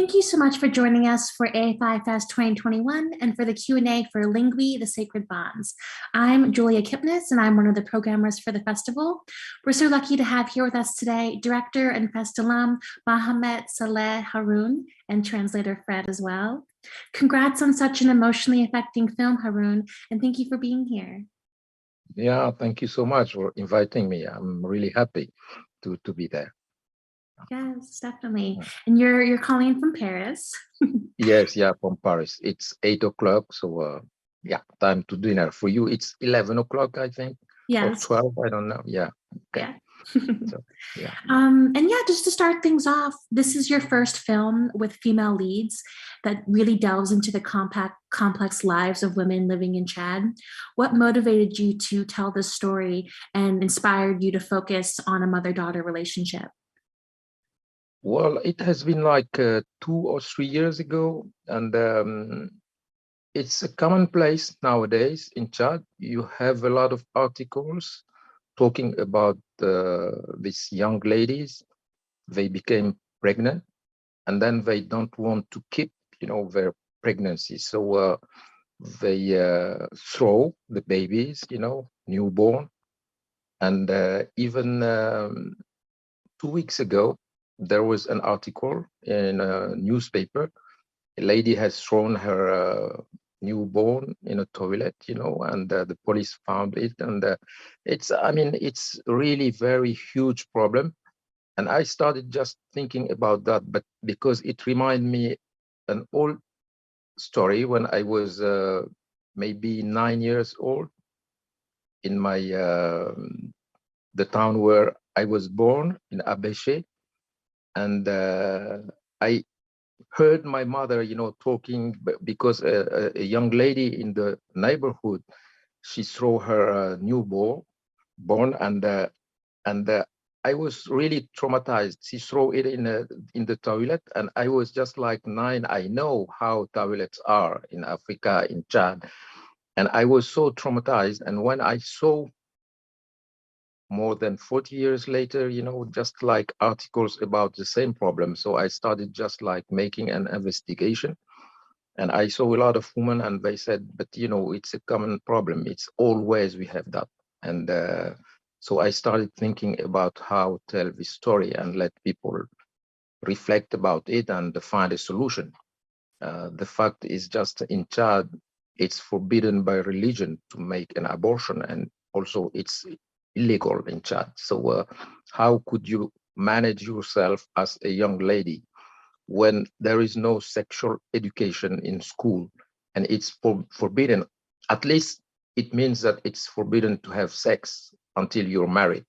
Thank you so much for joining us for AFI Fest 2021 and for the Q&A for Lingui, the Sacred Bonds. I'm Julia Kipnis, and I'm one of the programmers for the festival. We're so lucky to have here with us today director and Fest alum Mahamat-Saleh Haroun and translator Fred as well. Congrats on such an emotionally affecting film, Haroun, and thank you for being here. Yeah, thank you so much for inviting me. I'm really happy to be there. Yes, definitely. And you're calling in from Paris. Yes, yeah, from Paris. It's 8 o'clock, so yeah, time to dinner. For you, it's 11 o'clock, I think. Yes. Or 12, I don't know. Yeah. Okay. Yeah. So, yeah. And yeah, just to start things off, this is your first film with female leads that really delves into the complex lives of women living in Chad. What motivated you to tell this story and inspired you to focus on a mother-daughter relationship? Well, it has been like 2 or 3 years ago, and it's a commonplace nowadays in Chad. You have a lot of articles talking about these young ladies. They became pregnant, and then they don't want to keep, their pregnancy. So they throw the babies, newborn. And even 2 weeks ago, there was an article in a newspaper. A lady has thrown her newborn in a toilet, and the police found it. And it's really very huge problem. And I started just thinking about that, but because it reminded me an old story when I was maybe 9 years old in my the town where I was born in Abéché. And I heard my mother, talking because a young lady in the neighborhood, she threw her newborn, and I was really traumatized. She threw it in the toilet, and I was just like 9. I know how toilets are in Africa, in Chad, and I was so traumatized. And when I saw more than 40 years later, just like articles about the same problem. So I started just like making an investigation, and I saw a lot of women, and they said, but it's a common problem. It's always we have that. And so I started thinking about how to tell this story and let people reflect about it and find a solution. The fact is just in Chad, it's forbidden by religion to make an abortion, and also it's illegal in Chad. So how could you manage yourself as a young lady when there is no sexual education in school and it's forbidden? At least it means that it's forbidden to have sex until you're married.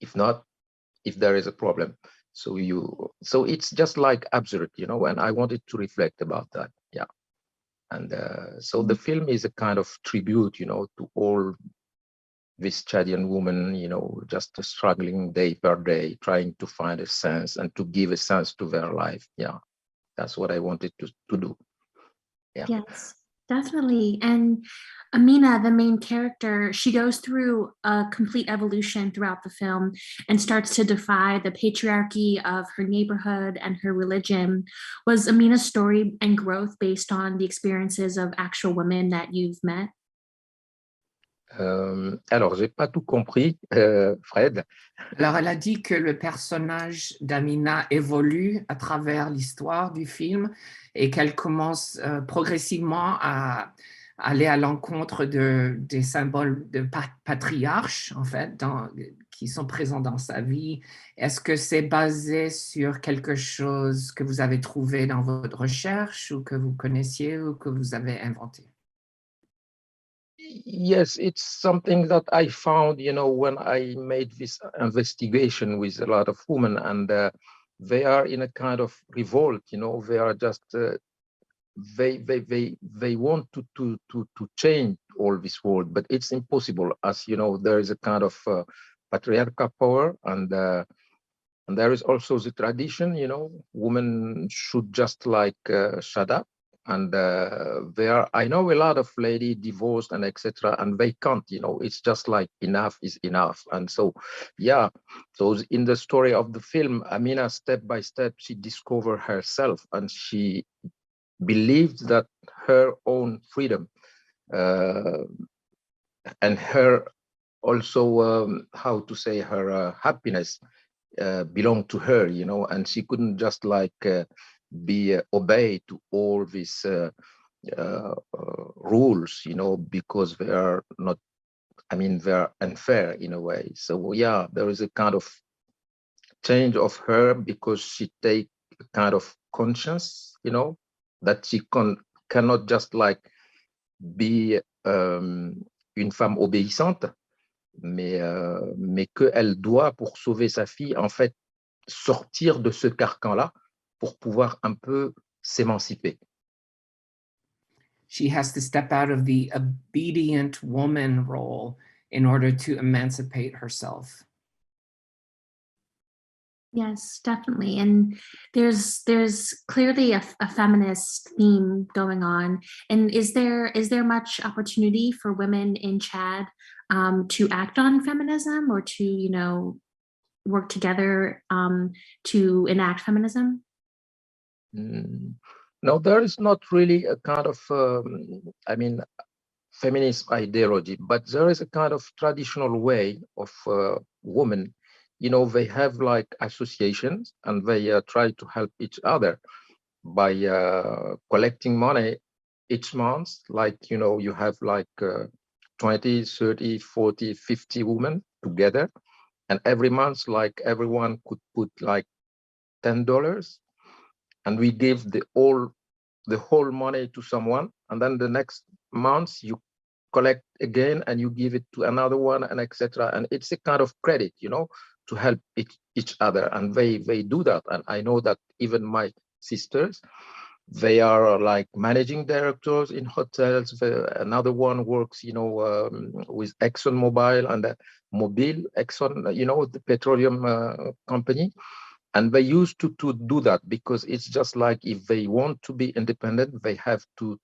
If not, if there is a problem. So it's just like absurd, and I wanted to reflect about that. Yeah. And so the film is a kind of tribute, to all this Chadian woman, just struggling day per day, trying to find a sense and to give a sense to their life. Yeah, that's what I wanted to do. Yeah. Yes, definitely. And Amina, the main character, she goes through a complete evolution throughout the film and starts to defy the patriarchy of her neighborhood and her religion. Was Amina's story and growth based on the experiences of actual women that you've met? Alors, j'ai pas tout compris, Fred. Alors, elle a dit que le personnage d'Amina évolue à travers l'histoire du film et qu'elle commence progressivement à aller à l'encontre des symboles de patriarches, en fait, qui sont présents dans sa vie. Est-ce que c'est basé sur quelque chose que vous avez trouvé dans votre recherche ou que vous connaissiez ou que vous avez inventé? Yes, it's something that I found, when I made this investigation with a lot of women, and they are in a kind of revolt. They are just they want to change all this world, but it's impossible. As there is a kind of patriarchal power, and there is also the tradition. Women should just like shut up And I know a lot of ladies divorced and etc. and they can't, it's just like enough is enough. And so, yeah, so in the story of the film, Amina, step by step, she discovered herself and she believed that her own freedom and her also, how to say, her happiness belonged to her, and she couldn't just like be obeyed to all these rules, because they are not, they're unfair in a way. So yeah, there is a kind of change of her because she take a kind of conscience, that she cannot just like be une femme obéissante, mais qu'elle doit, pour sauver sa fille, en fait, sortir de ce carcan-là pour pouvoir un peu s'émanciper. She has to step out of the obedient woman role in order to emancipate herself. Yes, definitely. And there's clearly a feminist theme going on. And is there much opportunity for women in Chad to act on feminism or to, work together to enact feminism? No, there is not really a kind of, feminist ideology, but there is a kind of traditional way of women. They have like associations and they try to help each other by collecting money each month. Like, you have like 20, 30, 40, 50 women together. And every month, like everyone could put like $10 and we give the whole money to someone. And then the next month you collect again and you give it to another one and etc. And it's a kind of credit, to help each other. And they do that. And I know that even my sisters, they are like managing directors in hotels. Another one works, with ExxonMobil and Mobil, Exxon, the petroleum company. And they used to do that because it's just like if they want to be independent, they have to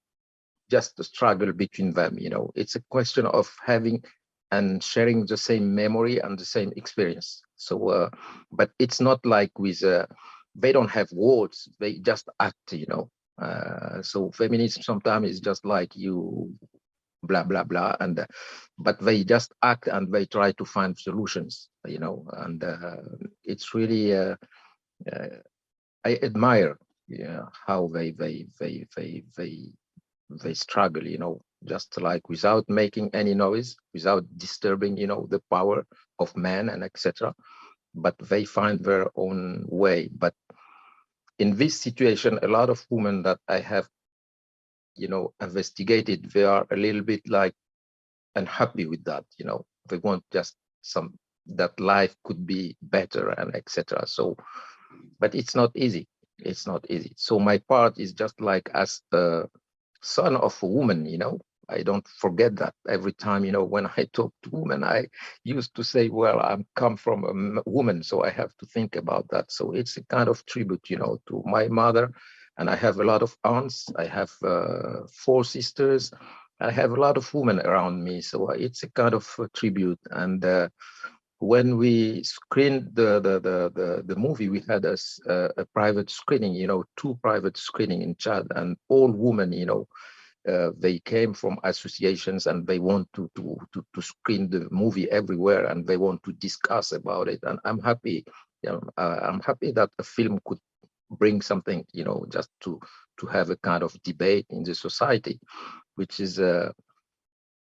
just struggle between them. It's a question of having and sharing the same memory and the same experience. So, but it's not like with, they don't have words, they just act, so feminism sometimes is just like you blah, blah, blah. And, but they just act and they try to find solutions, and it's really, I admire how they struggle, just like without making any noise, without disturbing, the power of men and etc. But they find their own way. But in this situation, a lot of women that I have, investigated, they are a little bit like unhappy with that, they want just that life could be better and etc. So, but it's not easy. It's not easy. So my part is just like as a son of a woman, I don't forget that every time, when I talk to women, I used to say, well, I'm come from a woman, so I have to think about that. So it's a kind of tribute, to my mother. And I have a lot of aunts. I have 4 sisters. I have a lot of women around me. So it's a kind of tribute. And when we screened the movie, we had a private screening, 2 private screening in Chad, and all women, they came from associations and they want to screen the movie everywhere and they want to discuss about it. And I'm happy, I'm happy that a film could bring something, just to have a kind of debate in the society, which is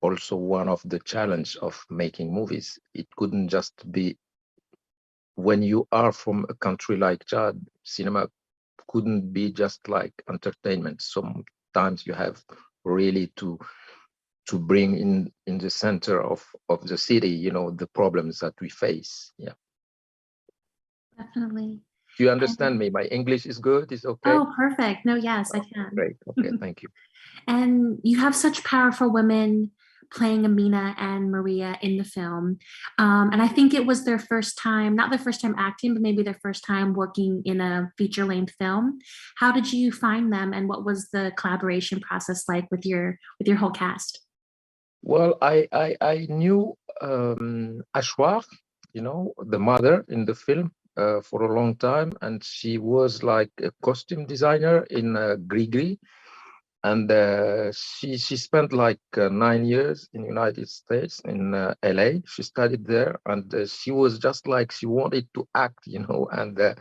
also one of the challenge of making movies. It couldn't just be, when you are from a country like Chad, cinema couldn't be just like entertainment. Sometimes you have really to bring in the center of the city, the problems that we face. Yeah. Definitely. Do you understand me? My English is good, is okay? Oh, perfect. No, yes, I can. Great, okay, thank you. And you have such powerful women playing Amina and Maria in the film. And I think it was their first time, not their first time acting, but maybe their first time working in a feature-length film. How did you find them, and what was the collaboration process like with your whole cast? Well, I knew Ashwar, the mother in the film, for a long time, and she was like a costume designer in Grigri, and she spent like 9 years in the United States in LA. She studied there, and she was just like she wanted to act, and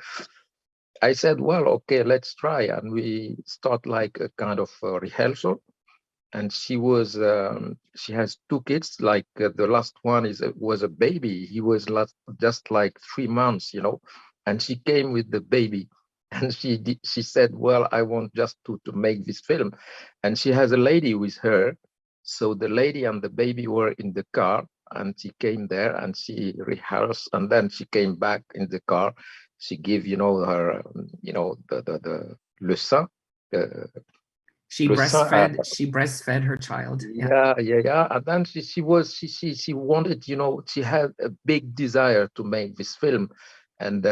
I said, well, okay, let's try, and we start like a kind of rehearsal. And she has two kids. Like the last one was a baby. He was just like 3 months, and she came with the baby, and she said, well, I want just to make this film, and she has a lady with her. So the lady and the baby were in the car, and she came there and she rehearsed, and then she came back in the car. She gave, her, the le sein. She breastfed her child. Yeah. And then she wanted, she had a big desire to make this film. And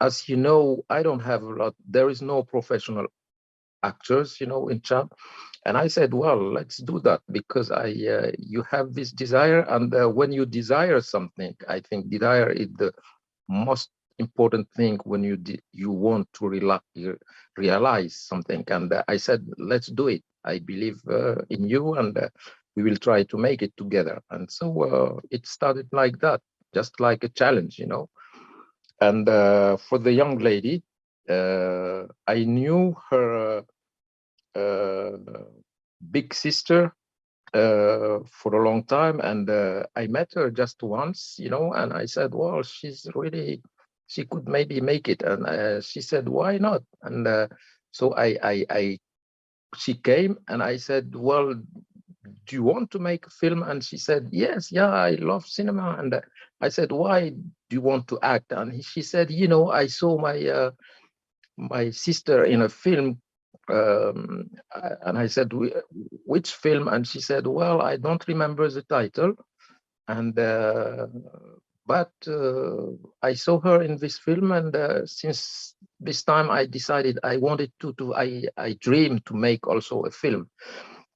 as you know, I don't have a lot, there is no professional actors, in Chad. And I said, well, let's do that, because you have this desire. And when you desire something, I think desire is the most important thing when you want to realize something. And I said, let's do it. I believe in you, and we will try to make it together. And so it started like that, just like a challenge, And for the young lady, I knew her big sister for a long time, and I met her just once, and I said, well, she could maybe make it. And she said, why not? And so she came, and I said, well, do you want to make a film? And she said, yes, yeah, I love cinema. And I said, why do you want to act? And she said, I saw my sister in a film. And I said, which film? And she said, well, I don't remember the title. And but I saw her in this film, and since this time I decided I wanted I dreamed to make also a film.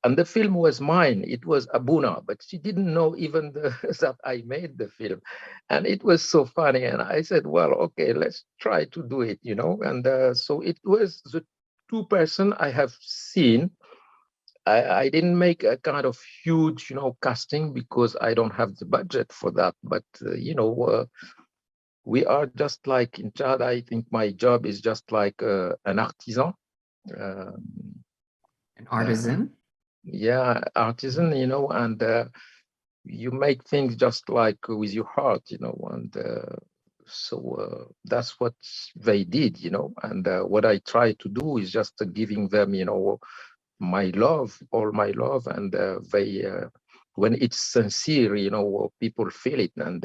And the film was mine. It was Abuna, but she didn't know even that I made the film. And it was so funny. And I said, well, okay, let's try to do it, And so it was the two person I have seen. I didn't make a kind of huge, casting, because I don't have the budget for that. But, we are just like in Chad. I think my job is just like an artisan. An artisan? Yeah, artisan, and you make things just like with your heart, and so that's what they did, and what I try to do is just giving them, my love, all my love, and they, when it's sincere, people feel it, and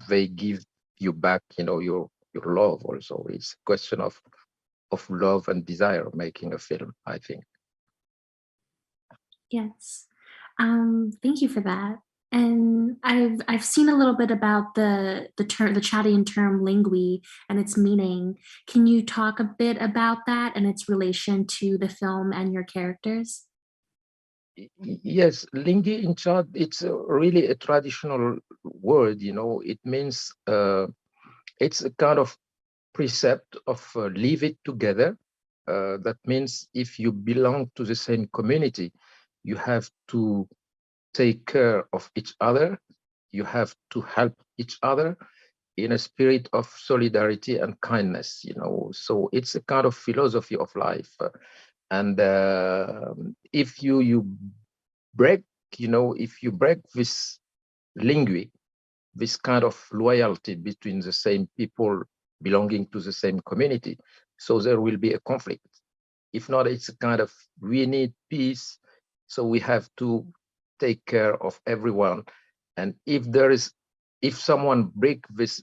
they give you back, your love also. It's a question of love and desire making a film, I think. Yes. Thank you for that. And I've seen a little bit about the Chadian term Lingui and its meaning. Can you talk a bit about that and its relation to the film and your characters? Yes, Lingui in Chad, it's really a traditional word, It means it's a kind of precept of live it together. That means if you belong to the same community, you have to take care of each other. You have to help each other in a spirit of solidarity and kindness, So it's a kind of philosophy of life. And if you break, if you break this Lingui, this kind of loyalty between the same people belonging to the same community, so there will be a conflict. If not, it's a kind of, we need peace, so we have to take care of everyone. And if someone break this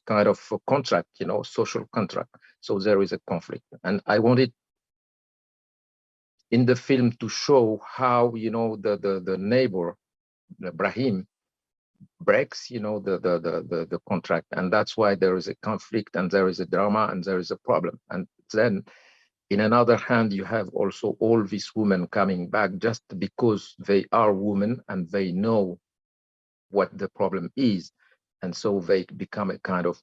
kind of contract, social contract, so there is a conflict. And I wanted in the film to show how, you know, the neighbor, Brahim, breaks, you know, the contract, and that's why there is a conflict and there is a drama and there is a problem. And then in another hand, you have also all these women coming back just because they are women and they know what the problem is. And so they become a kind of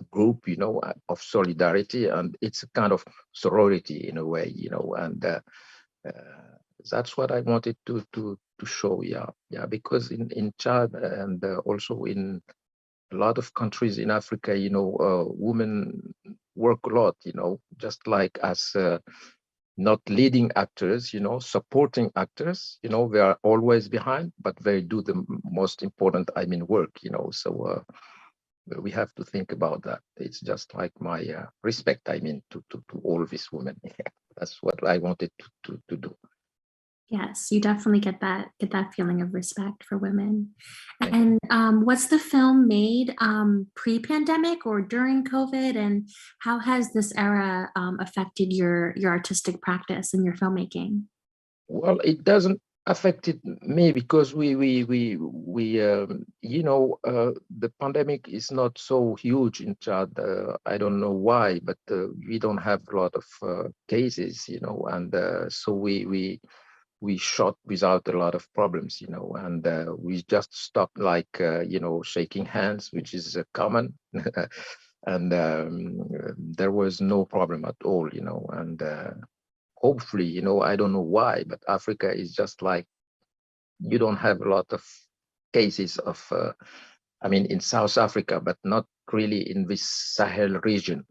group, you know, of solidarity, and it's a kind of sorority in a way, you know, and that's what I wanted to show. Yeah, because in Chad and also in a lot of countries in Africa, you know, women work a lot, you know, just like as not leading actors, you know, supporting actors, you know, they are always behind, but they do the most important, I mean, work, you know. So we have to think about that. It's just like my respect, I mean, to all these women. That's what I wanted to do. Yes, you definitely get that feeling of respect for women. And was the film made pre-pandemic or during COVID? And how has this era affected your artistic practice and your filmmaking? Well, it doesn't affect me because we you know, the pandemic is not so huge in Chad. I don't know why, but we don't have a lot of cases, you know, and so we shot without a lot of problems, you know, and we just stopped like, you know, shaking hands, which is common. And there was no problem at all, you know, and hopefully, you know, I don't know why, but Africa is just like, you don't have a lot of cases of, I mean, in South Africa, but not really in this Sahel region.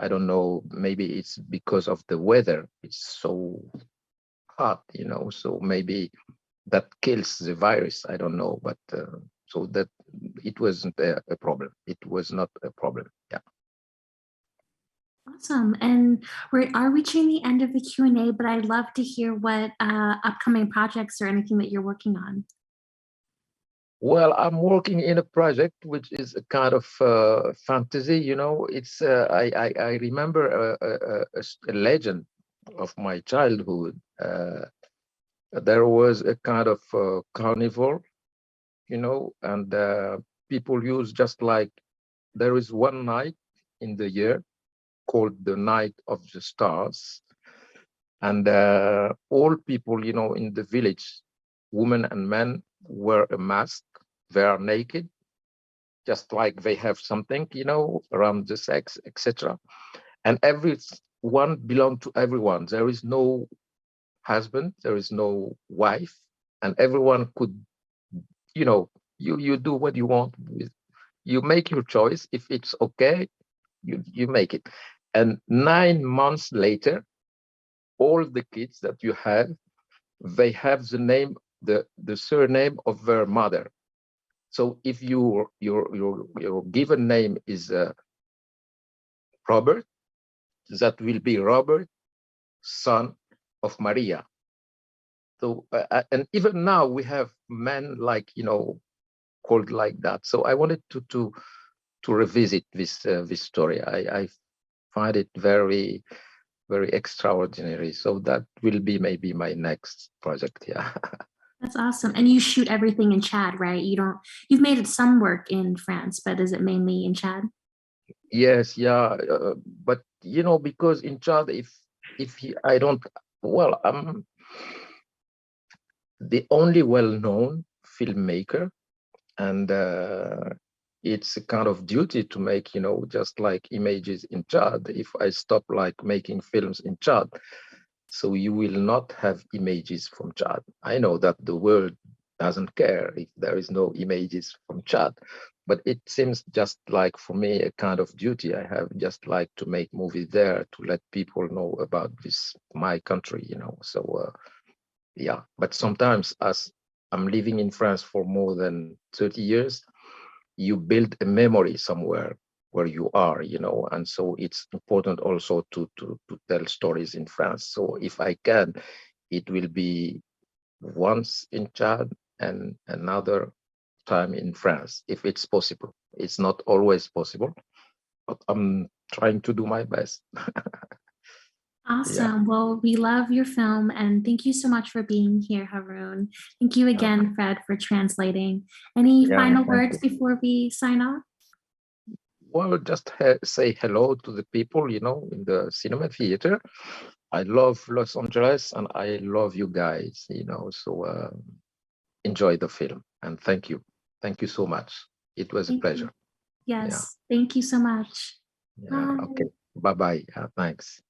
I don't know, maybe it's because of the weather. It's so hot, you know, so maybe that kills the virus. I don't know, but so that it wasn't a problem. It was not a problem. Yeah. Awesome. And we are reaching the end of the Q&A, but I'd love to hear what upcoming projects or anything that you're working on. Well, I'm working in a project which is a kind of fantasy, you know. It's I remember a legend of my childhood. There was a kind of carnival, you know, and people use just like, there is one night in the year called the Night of the Stars, and all people, you know, in the village, women and men, wear a mask. They are naked, just like they have something, you know, around the sex, etc. And everyone belongs to everyone. There is no husband, there is no wife, and everyone could, you know, you do what you want with, you make your choice. If it's okay, you make it. And 9 months later, all the kids that you have, they have the name, the surname of their mother. So if your given name is Robert, that will be Robert, son of Maria. So and even now we have men like, you know, called like that. So I wanted to revisit this story. I find it very, very extraordinary. So that will be maybe my next project. Yeah. That's awesome. And you shoot everything in Chad, right? You've made it some work in France, but is it mainly in Chad? Yes, yeah, but you know, because in Chad, I don't, well, I'm the only well-known filmmaker, and it's a kind of duty to make, you know, just like images in Chad. If I stop like making films in Chad, so you will not have images from Chad. I know that the world doesn't care if there is no images from Chad, but it seems just like for me a kind of duty. I have just like to make movies there to let people know about this, my country, you know. So yeah, but sometimes as I'm living in France for more than 30 years, you build a memory somewhere where you are, you know, and so it's important also to tell stories in France. So if I can, it will be once in Chad and another time in France, if it's possible. It's not always possible, but I'm trying to do my best. Awesome. Well, we love your film and thank you so much for being here, Haroun. Thank you again, Fred, for translating. Any final words before we sign off? Well, just say hello to the people, you know, in the cinema theater. I love Los Angeles and I love you guys, you know, so enjoy the film and thank you. Thank you so much. It was a pleasure. Yes, thank you so much. Yeah, okay. Bye-bye. Thanks.